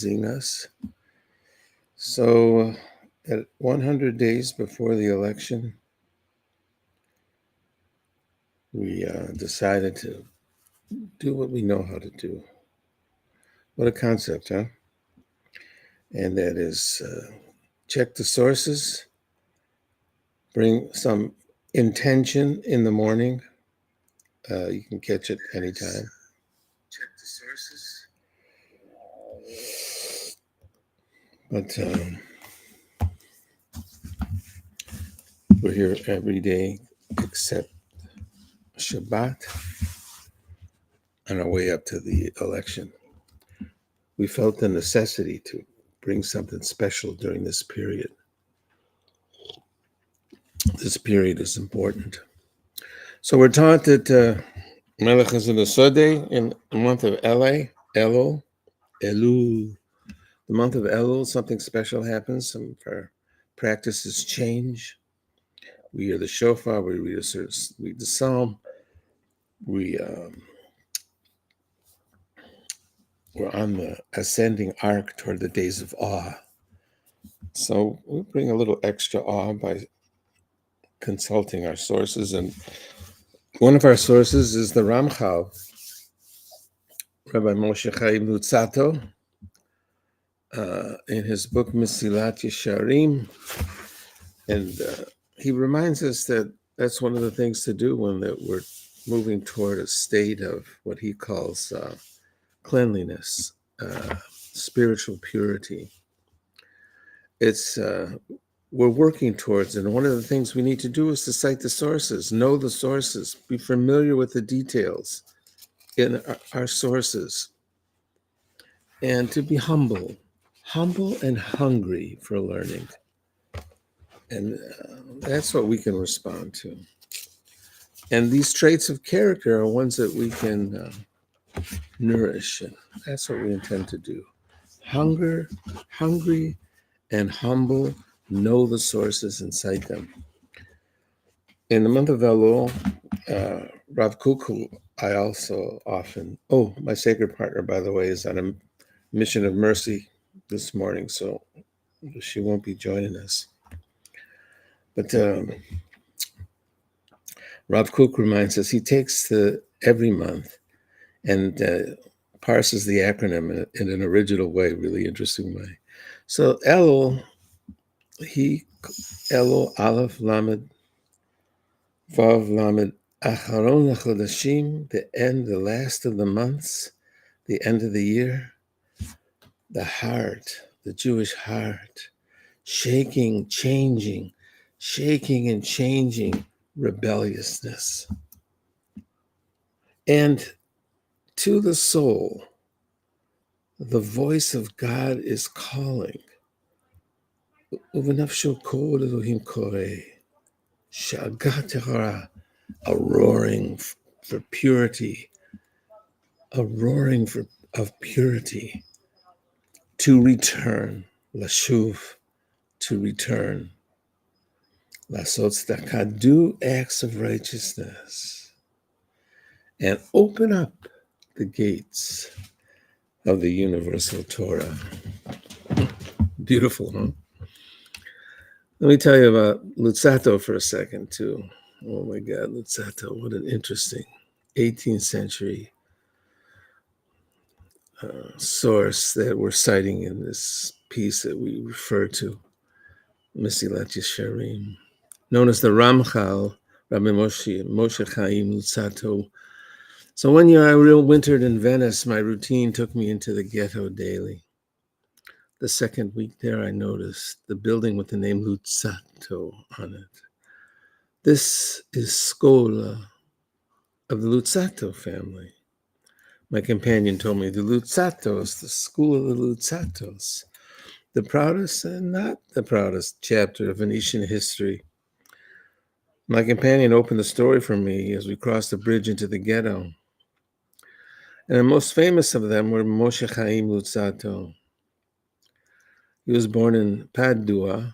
us. So, at 100 days before the election, we decided to do what we know how to do. What a concept, huh? And that is check the sources, bring some intention in the morning. You can catch it anytime. Check the sources. But we're here every day except Shabbat on our way up to the election. We felt the necessity to bring something special during this period. This period is important. So we're taught that Melech is in the Sodeh in the month of Elul. The month of Elul, something special happens. Some of our practices change. We hear the shofar, we read the psalm, we're on the ascending arc toward the days of awe. So we bring a little extra awe by consulting our sources. And one of our sources is the Ramchal, Rabbi Moshe Chaim Luzzatto, in his book Mesilat Yesharim. And he reminds us that that's one of the things to do when we're moving toward a state of what he calls cleanliness, spiritual purity. It's we're working towards, and one of the things we need to do is to cite the sources, know the sources, be familiar with the details in our sources, and to be humble and hungry for learning. And that's what we can respond to. And these traits of character are ones that we can nourish, and that's what we intend to do. Hungry, and humble, know the sources and cite them. In the month of Elul, Rav Kook, who I also often, my sacred partner, by the way, is on a mission of mercy this morning, so she won't be joining us. But Rav Kook reminds us he takes every month and parses the acronym in an original way, really interesting way. So Elul, Elul, Aleph, Lamed, Vav, Lamed, Acharon HaChodashim, the last of the months, the end of the year, the heart, the Jewish heart, shaking and changing rebelliousness. And to the soul, the voice of God is calling. Uvenafsho kol Elohim koreh, she'agat tehara, a roaring for purity, of purity, to return, lashuv, to return, lasot tzedakah, do acts of righteousness, and open up the gates of the universal Torah. Beautiful, huh? Let me tell you about Luzzatto for a second, too. Oh my God, Luzzatto, what an interesting 18th century source that we're citing in this piece that we refer to, Mesilat Yesharim, known as the Ramchal, Rabbi Moshe Chaim Luzzatto. So one year I wintered in Venice. My routine took me into the ghetto daily. The second week there, I noticed the building with the name Luzzatto on it. This is Scola of the Luzzatto family. My companion told me the Luzzattos, the school of the Luzzattos, the proudest and not the proudest chapter of Venetian history. My companion opened the story for me as we crossed the bridge into the ghetto. And the most famous of them were Moshe Chaim Luzzatto. He was born in Padua,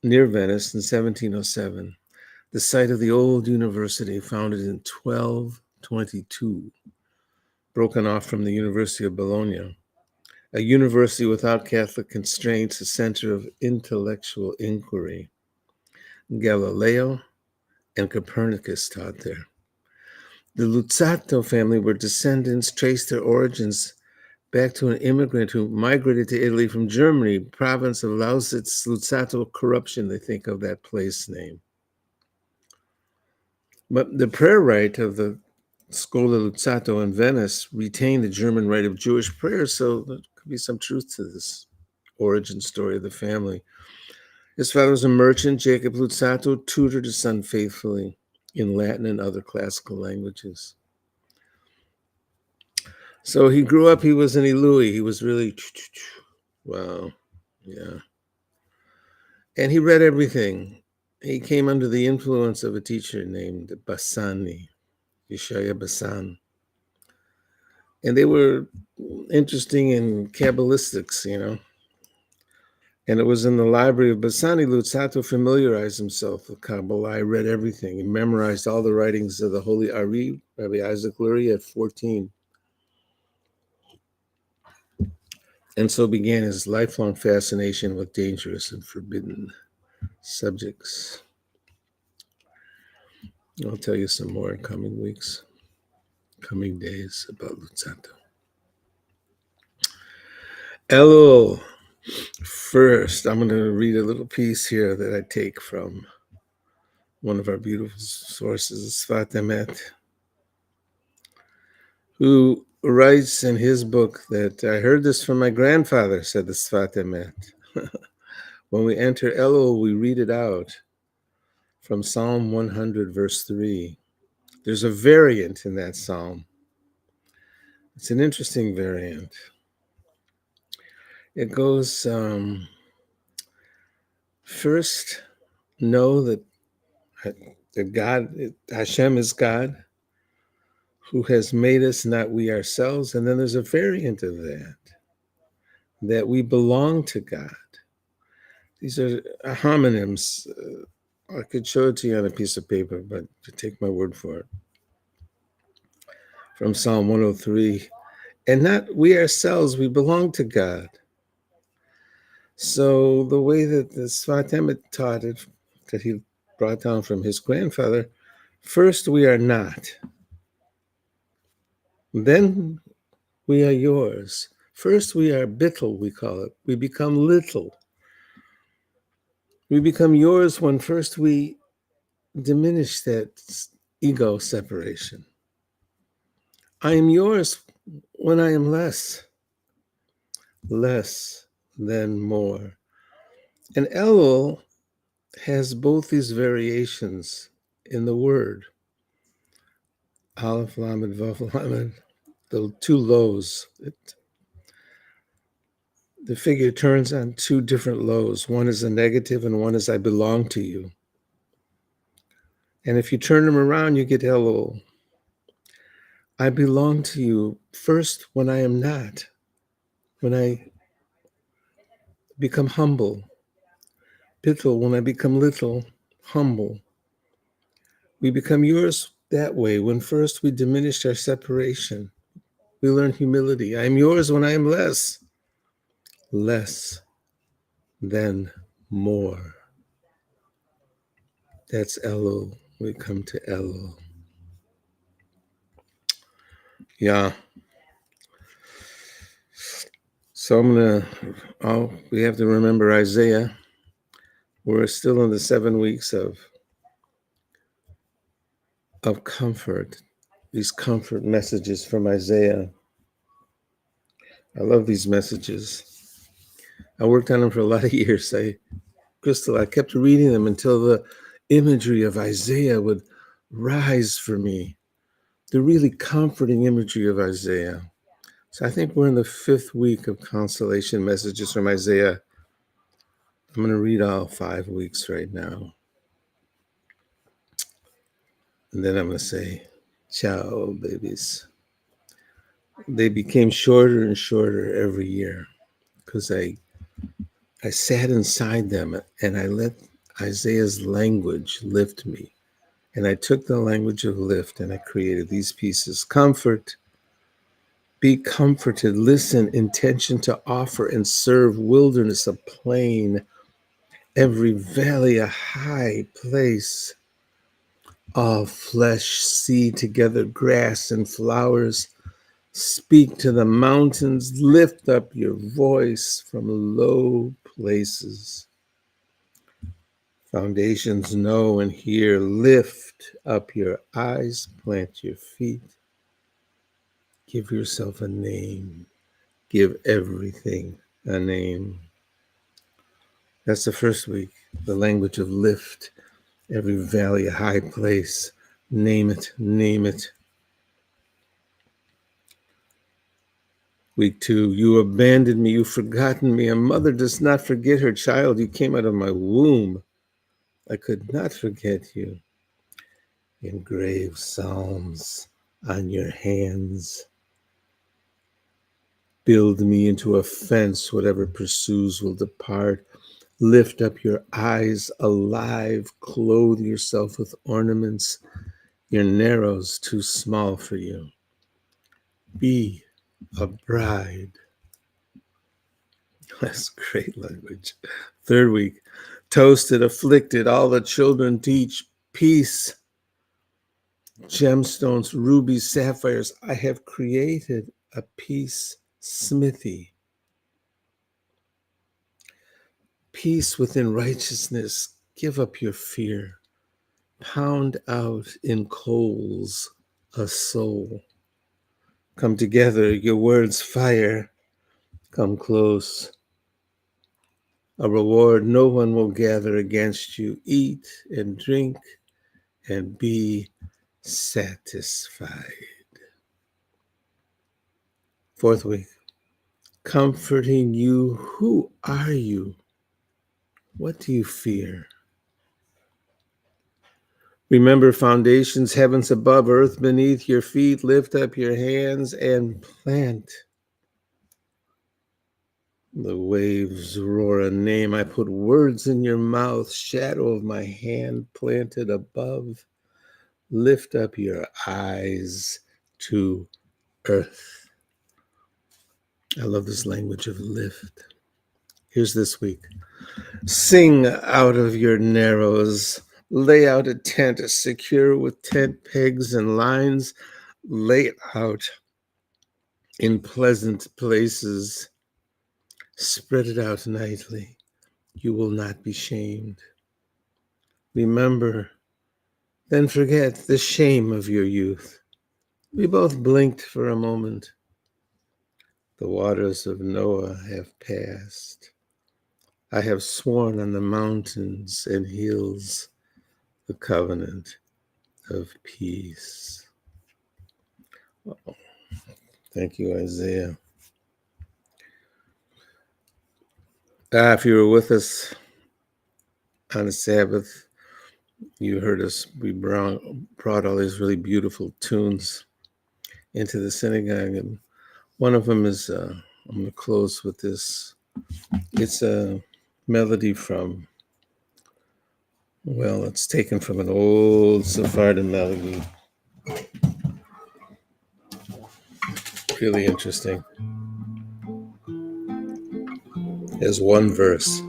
near Venice, in 1707, the site of the old university founded in 1222, broken off from the University of Bologna. a university without Catholic constraints, a center of intellectual inquiry. Galileo and Copernicus taught there. The Luzzatto family were descendants, traced their origins back to an immigrant who migrated to Italy from Germany, province of Lausitz. Luzzatto corruption, they think of that place name. But the prayer rite of the Scuola Luzzatto in Venice retained the German rite of Jewish prayers, so there could be some truth to this origin story of the family. His father was a merchant. Jacob Luzzatto tutored his son faithfully in Latin and other classical languages. So he grew up, he was an Elui. He was really, wow, yeah. And he read everything. He came under the influence of a teacher named Bassani, Yeshaya Bassan. And they were interesting in Kabbalistics, And it was in the library of Bassani Luzzatto familiarized himself with Kabbalah. He read everything. He memorized all the writings of the Holy Ari, Rabbi Isaac Lurie, at 14. And so began his lifelong fascination with dangerous and forbidden subjects. I'll tell you some more in coming weeks, coming days about Luzzatto. Elul. First, I'm going to read a little piece here that I take from one of our beautiful sources, Sfat Emet, who writes in his book that I heard this from my grandfather, said the Sfat Emet. When we enter Elul, we read it out from Psalm 100, verse 3. There's a variant in that psalm. It's an interesting variant. It goes, first, know that God, Hashem is God, who has made us, not we ourselves. And then there's a variant of that we belong to God. These are homonyms. I could show it to you on a piece of paper, but to take my word for it. From Psalm 103. And not we ourselves, we belong to God. So the way that the Sfat Emet taught it, that he brought down from his grandfather, first we are not. Then we are yours. First we are bittul, we call it. We become little. We become yours when first we diminish that ego separation. I am yours when I am less than more. And Elul has both these variations in the word. Aleph, Lamed, Vav, Lamed, the two lows. The figure turns on two different lows. One is a negative and one is I belong to you. And if you turn them around, you get Elul. I belong to you first when I am not, when I become humble. Bittul, when I become little, humble. We become yours that way when first we diminish our separation. We learn humility. I am yours when I am less than more. That's Elul. We come to Elul. Yeah. So we have to remember Isaiah. We're still in the 7 weeks of comfort, these comfort messages from Isaiah. I love these messages. I worked on them for a lot of years. Crystal, I kept reading them until the imagery of Isaiah would rise for me, the really comforting imagery of Isaiah. So I think we're in the 5th week of consolation messages from Isaiah. I'm going to read all 5 weeks right now. And then I'm going to say, ciao, babies. They became shorter and shorter every year because I sat inside them and I let Isaiah's language lift me. And I took the language of lift and I created these pieces. Comfort, Be comforted, listen, intention to offer and serve, wilderness a plain, every valley a high place. All flesh see together grass and flowers. Speak to the mountains, lift up your voice from low places. Foundations know and hear, lift up your eyes, plant your feet. Give yourself a name. Give everything a name. That's the first week, the language of lift. Every valley, a high place. Name it, name it. Week 2, you abandoned me, you've forgotten me. A mother does not forget her child. You came out of my womb. I could not forget you. Engrave psalms on your hands. Build me into a fence, whatever pursues will depart. Lift up your eyes alive, clothe yourself with ornaments. Your narrow's too small for you. Be a bride. That's great language. Third week, toasted, afflicted, all the children teach peace. Gemstones, rubies, sapphires, I have created a peace smithy. Peace within righteousness, give up your fear. Pound out in coals a soul. Come together, your words fire. Come close. A reward no one will gather against you. Eat and drink and be satisfied. Fourth week, comforting you. Who are you? What do you fear? Remember foundations, heavens above, earth beneath your feet. Lift up your hands and plant. The waves roar a name. I put words in your mouth, shadow of my hand planted above. Lift up your eyes to earth. I love this language of lift. Here's this week. Sing out of your narrows. Lay out a tent, secure with tent pegs and lines. Lay it out in pleasant places. Spread it out nightly. You will not be shamed. Remember, then forget the shame of your youth. We both blinked for a moment. The waters of Noah have passed. I have sworn on the mountains and hills the covenant of peace. Oh, thank you, Isaiah. If you were with us on the Sabbath, you heard us. We brought all these really beautiful tunes into the synagogue, and one of them is, I'm going to close with this. It's a melody from, well, it's taken from an old Sephardic melody. Really interesting. There's one verse.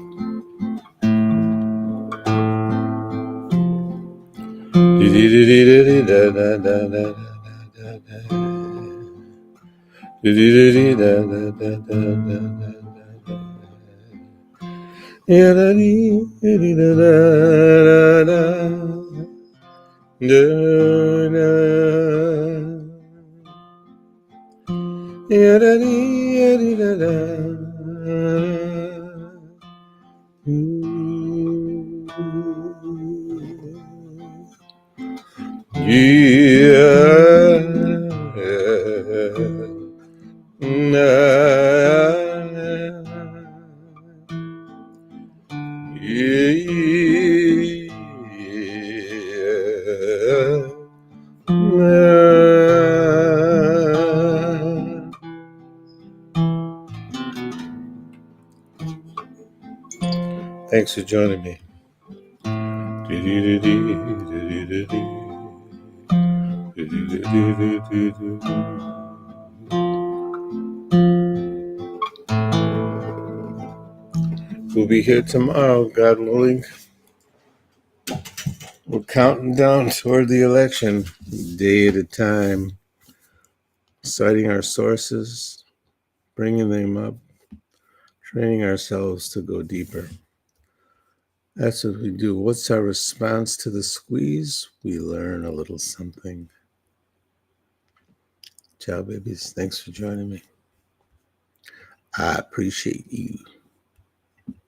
Thanks for joining me. We'll be here tomorrow, God willing. We're counting down toward the election, day at a time, citing our sources, bringing them up, training ourselves to go deeper. That's what we do. What's our response to the squeeze? We learn a little something. Ciao, babies. Thanks for joining me. I appreciate you.